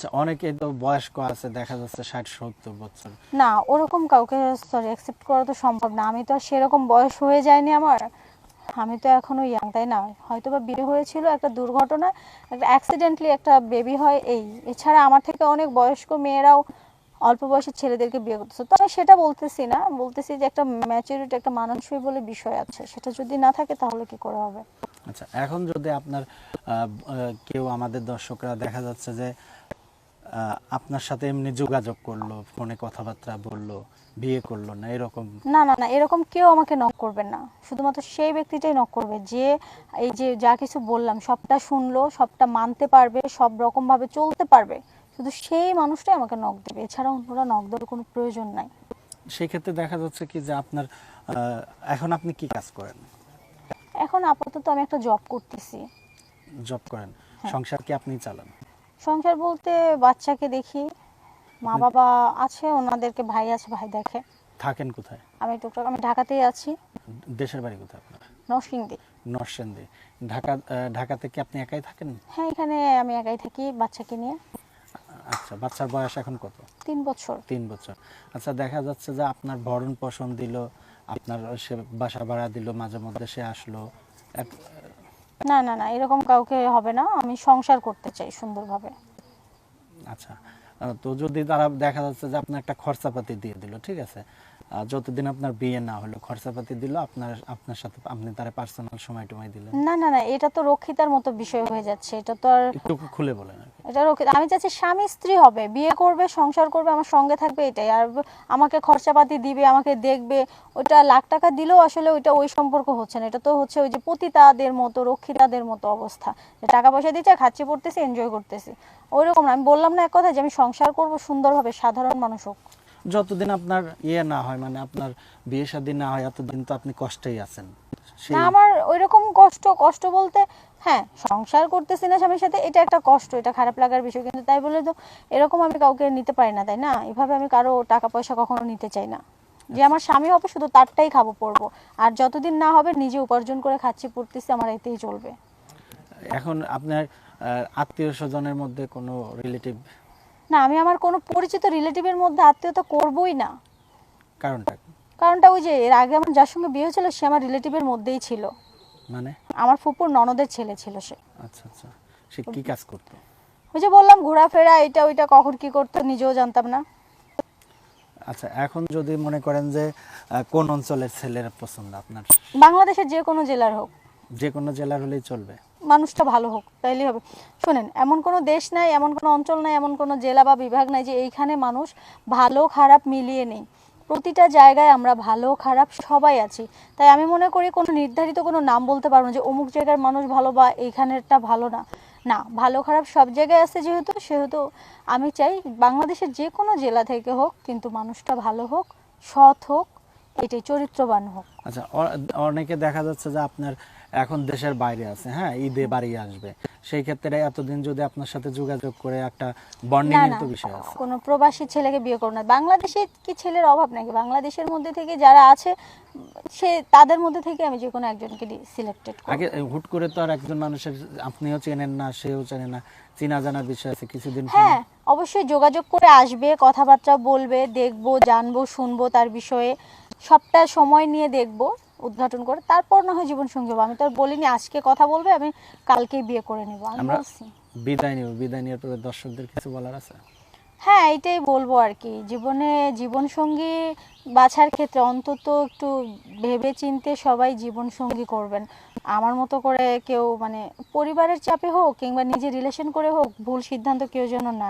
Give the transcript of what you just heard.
আচ্ছা, অনেকে তো বয়স্ক আছে, দেখা যাচ্ছে 60-70 বছর। না, ওরকম কাউকে সরি অ্যাকসেপ্ট করা তো সম্ভব না। আমি তো আর সেরকম বয়স হয়ে যায়নি আমার। আমি তো এখনো ইয়াং, তাই না? হয়তো বা বিয়ে হয়েছিল একটা দুর্ঘটনা, একটা অ্যাক্সিডেন্টলি একটা বেবি হয়, এই। এছাড়া আমার থেকে অনেক বয়স্ক মেয়েরাও অল্প বয়সের ছেলেদেরকে বিয়ে করতেছে। তো আমি সেটা বলতেছি না, বলতেছি যে একটা ম্যাচুরিটি, একটা মানানসই বলে বিষয় আছে, সেটা যদি না থাকে তাহলে কি করে হবে? আচ্ছা, এখন যদি আপনার কেউ, আমাদের দর্শকরা দেখা যাচ্ছে যে আপনার সাথে এমনি যোগাযোগ করলো, ফোনে কথাবার্তা বললো, বিয়ে করলো না, এরকম। না না না, এরকম কেউ আমাকে নক করবেন না। শুধুমাত্র সেই ব্যক্তিটাই নক করবে যে এই যে যা কিছু বললাম সবটা শুনলো, সবটা মানতে পারবে, সব রকম ভাবে চলতে পারবে। শুধু সেই মানুষটাই আমাকে নক দেবে, এছাড়া অন্যরা নক দেওয়ার কোনো প্রয়োজন নাই। সেই ক্ষেত্রে দেখা যাচ্ছে কি যে আপনার এখন আপনি কি কাজ করেন? এখন আপাতত আমি একটা জব করতেছি। জব করেন? হ্যাঁ। সংসার কি আপনি চালান? সংসার বলতে বাচ্চাকে দেখি, মা আপনি বাবা আছে, ওনাদেরকে ভাই আছে, ভাই দেখে। থাকেন কোথায়? আমি টুকটাক, আমি ঢাকাতেই আছি। দেশের বাড়ি কোথায় আপনার? নরসিংদী। নরসিংদী। ঢাকা, ঢাকাতে কি আপনি একাই থাকেন? হ্যাঁ, এখানে আমি একাই থাকি বাচ্চাকে নিয়ে। আচ্ছা, বাচ্চার বয়স এখন কত? 3 বছর। 3 বছর। আচ্ছা, দেখা যাচ্ছে যে আপনার ভরণ পোষণ দিল, আপনার সে বাসা ভাড়া দিল, মাঝে মধ্যে সে আসলো। এক- না না না, এরকম কাউকে হবে না। আমি সংসার করতে চাই সুন্দরভাবে। আচ্ছা, তো যদি তারা দেখা যাচ্ছে যে আপনার একটা খরচাপাতি দিয়ে দিল, ঠিক আছে, যতদিন আপনার বিয়ে না হলো খরচাপাতি দিল, আপনার আপনার সাথে আপনি তারা পার্সোনাল সময় টময় দিলেন, না না না, এটা তো রক্ষিতার মতো বিষয় হয়ে যাচ্ছে। এটা তো আর, একটু খুলে বলেন আর কি। এটা রক্ষিতা। আমি চাচ্ছি স্বামী স্ত্রী হবে, বিয়ে করবে, সংসার করবে, আমার সঙ্গে থাকবে, এটাই। আর আমাকে খরচাপাতি দিবে, আমাকে দেখবে, ওটা লাখ টাকা দিলেও আসলে ওইটা ওই সম্পর্ক হচ্ছে না। এটা তো হচ্ছে ওই যে পতিতাদের মতো, রক্ষিতাদের মতো অবস্থা, যে টাকা পয়সা দিচ্ছে, খাচ্ছি, পড়তেছি, এনজয় করতেছি। ওইরকম না। আমি বললাম না এক কথা, যে আমি সংসার করব সুন্দরভাবে, সাধারণ মানুষ হোক। যতদিন আপনার ইয়ে না হয়, মানে আপনার বিয়ে শাদী না হয়, এতদিন তো আপনি কষ্টেই আছেন না, সেই। আমার ওইরকম কষ্ট, কষ্ট বলতে হ্যাঁ, সংসার করতেছি না স্বামীর সাথে, এটা একটা কষ্ট, এটা খারাপ লাগার বিষয়। কিন্তু তাই বলে তো এরকম আমি কাউকে নিতে পারি না, তাই না? এভাবে আমি কারো টাকা পয়সা কখনো নিতে চাই না। যে আমার স্বামী হবে শুধু তারটাই খাবো পরবো, আর যতদিন না হবে নিজে উপার্জন করে খাচ্ছি পড়তেছি, আমার এতেই চলবে। এখন আপনার আত্মীয় স্বজনের মধ্যে কোনো রিলেটিভ? না, আমি আমার কোনো পরিচিত রিলেটিভের মধ্যে আত্মীয়তা করবোই না। কারণটা কি? কারণটা ওই যে এর আগে আমার যার সঙ্গে বিয়ে হয়েছিল সে আমার রিলেটিভের মধ্যেই ছিল। মানে? আমার ফুপুর ননদের ছেলে ছিল সে। আচ্ছা আচ্ছা, সে কি কাজ করতো? ওই যে বললাম, ঘোরাফেরা, এটা ওইটা, কখন কি করতো নিজেও জানতাম না। আচ্ছা, এখন যদি মনে করেন যে কোন অঞ্চলের ছেলের পছন্দ আপনার? বাংলাদেশের যে কোনো জেলার হোক, যে কোনো জেলার হলেই চলবে? মানুষটা ভালো হোক, তাইলেই হবে। শোনেন, এমন কোনো দেশ নাই, এমন কোনো অঞ্চল নাই, এমন কোনো জেলা বা বিভাগ নাই যে এইখানে মানুষ ভালো খারাপ মিলিয়ে নেই। প্রতিটা জায়গায় আমরা ভালো খারাপ সবাই আছি। তাই আমি মনে করি কোনো নির্ধারিত কোনো নাম বলতে পারবো না যে অমুক জায়গার মানুষ ভালো বা এইখানেরটা ভালো না। না, ভালো খারাপ সব জায়গায় আছে, যেহেতু সেহেতু আমি চাই বাংলাদেশের যে কোনো জেলা থেকে হোক, কিন্তু মানুষটা ভালো হোক, সৎ হোক, এটাই, চরিত্রবান হোক। আচ্ছা, অনেকে দেখা যাচ্ছে যে আপনার এখন দেশের বাইরে আছে, হ্যাঁ, ঈদে বাড়ি আসবে, সেই ক্ষেত্রে এতদিন যদি আপনার সাথে যোগাযোগ করে একটা বন্ডিং না এর না, তো বিষয় আছে। কোনো প্রবাসী ছেলেকে বিয়ে করো না। বাংলাদেশে কি ছেলের অভাব নাকি? বাংলাদেশের মধ্যে থেকে যারা আছে, সে তাদের মধ্যে থেকে আমি যে কোনো একজনকে সিলেক্টেড করব। আগে হুট করে তো আর একজন মানুষের, আপনিও চেনেন না, সেও চেনে না, চেনা জানার বিষয় আছে, কিছুদিন পরে। হ্যাঁ, অবশ্যই যোগাযোগ করে আসবে, কথাবার্তা বলবে, দেখবো, জানবো, শুনবো তার বিষয়ে, সবটা সময় নিয়ে দেখবো, উদ্ঘাটন করে, তারপর না হয় জীবনসঙ্গী হবো। আমি তো আর বলিনি আজকে কথা বলবে, আমি কালকেই বিয়ে করে নেবো, আমি আমরা বলছি। বিদায় নিব, বিদায় নেওয়ার পরে দর্শকদের কিছু বলার আছে? হ্যাঁ, এইটাই বলবো আর কি, জীবনে জীবনসঙ্গী বাছার ক্ষেত্রে অন্তত একটু ভেবে চিন্তে সবাই জীবনসঙ্গী করবেন। আমার মতো করে কেউ, মানে পরিবারের চাপে হোক কিংবা নিজে রিলেশন করে হোক, ভুল সিদ্ধান্ত কেউ যেন না